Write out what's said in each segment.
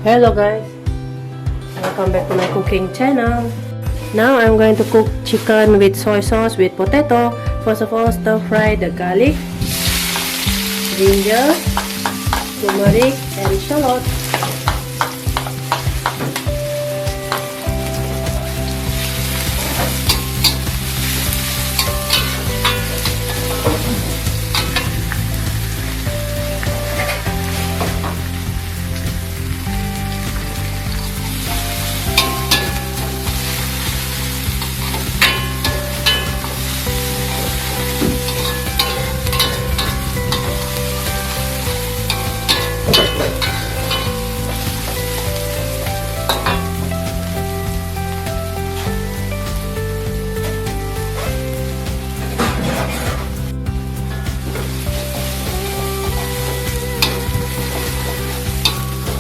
Hello guys, welcome back to my cooking channel. Now I'm going to cook chicken with soy sauce with potato. First of all, stir fry the garlic, ginger, turmeric and shallot.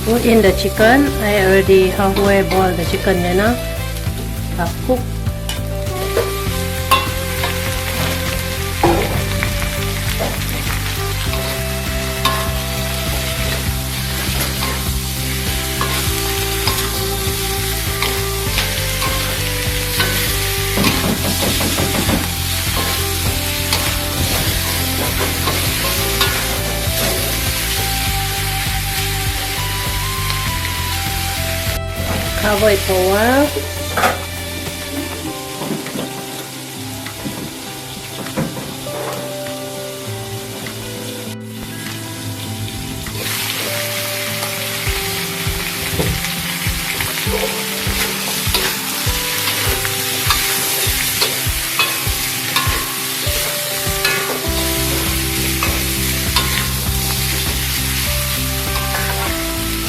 Put in the chicken. I already halfway boiled the chicken, half cooked. Cover it for a while.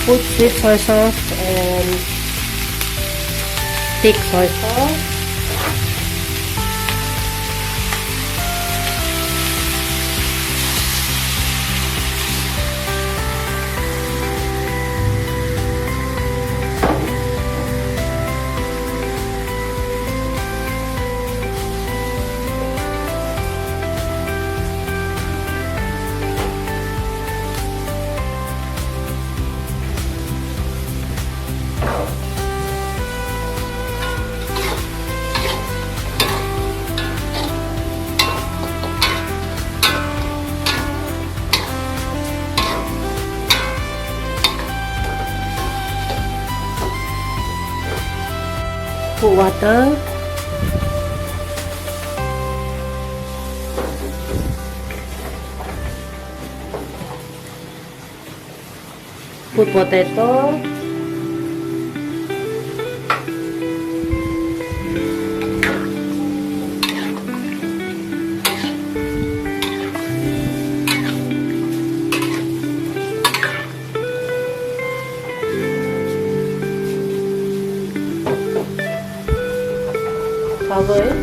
Put sweet soy sauce and thick soy sauce. Put water. Put potato. Cover it.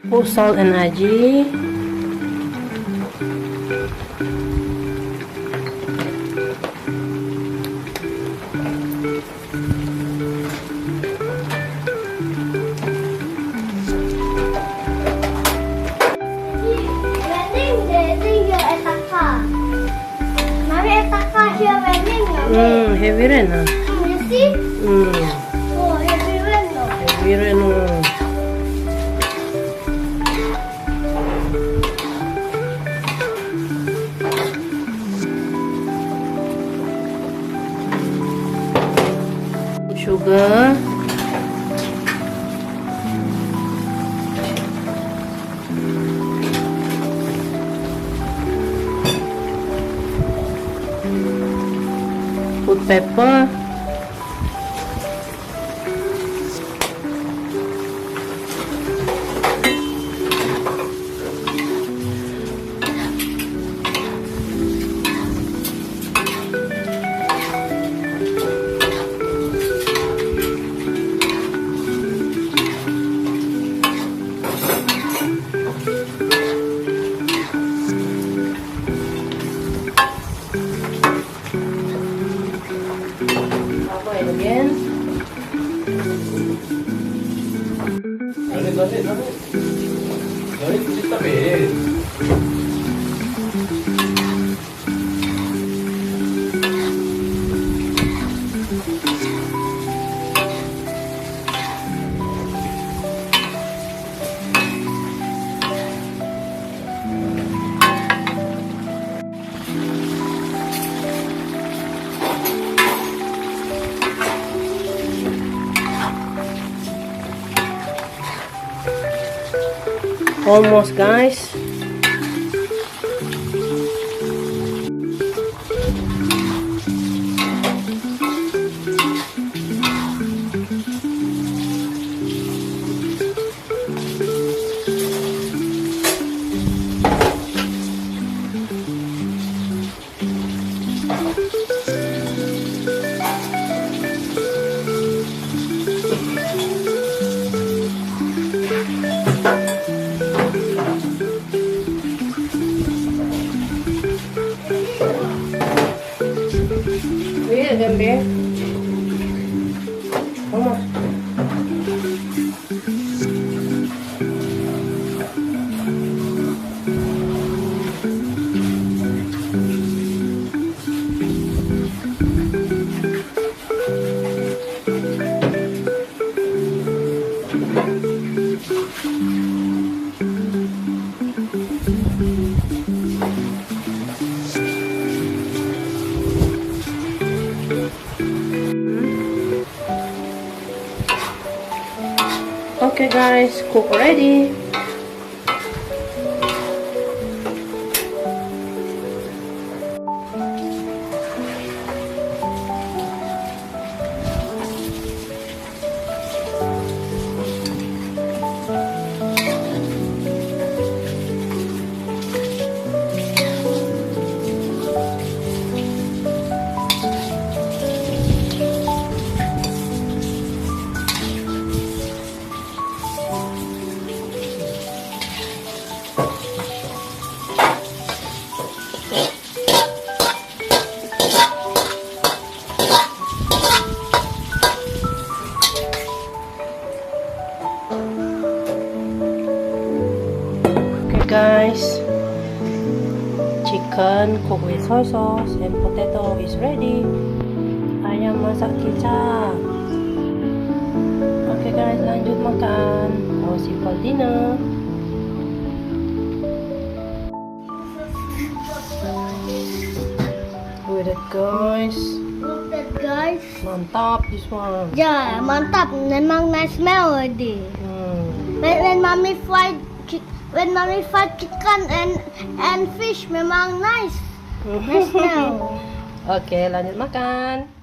Put salt and aji. Heavy rain. You see? Oh, heavy rain. Heavy rain. Sugar. Put pepper. did. Almost, guys. Iya, gambe. Almost. Okay guys, cook ready. Guys, chicken cooked with soy sauce and potato is ready. Ayam masak kicap. Okay guys, lanjut makan. Our simple dinner. With it guys. Look at guys. Mantap this one. Yeah, mantap. Memang nice smell already. When mommy fried chicken and fish, memang nice. Nice smell. Okay, lanjut makan.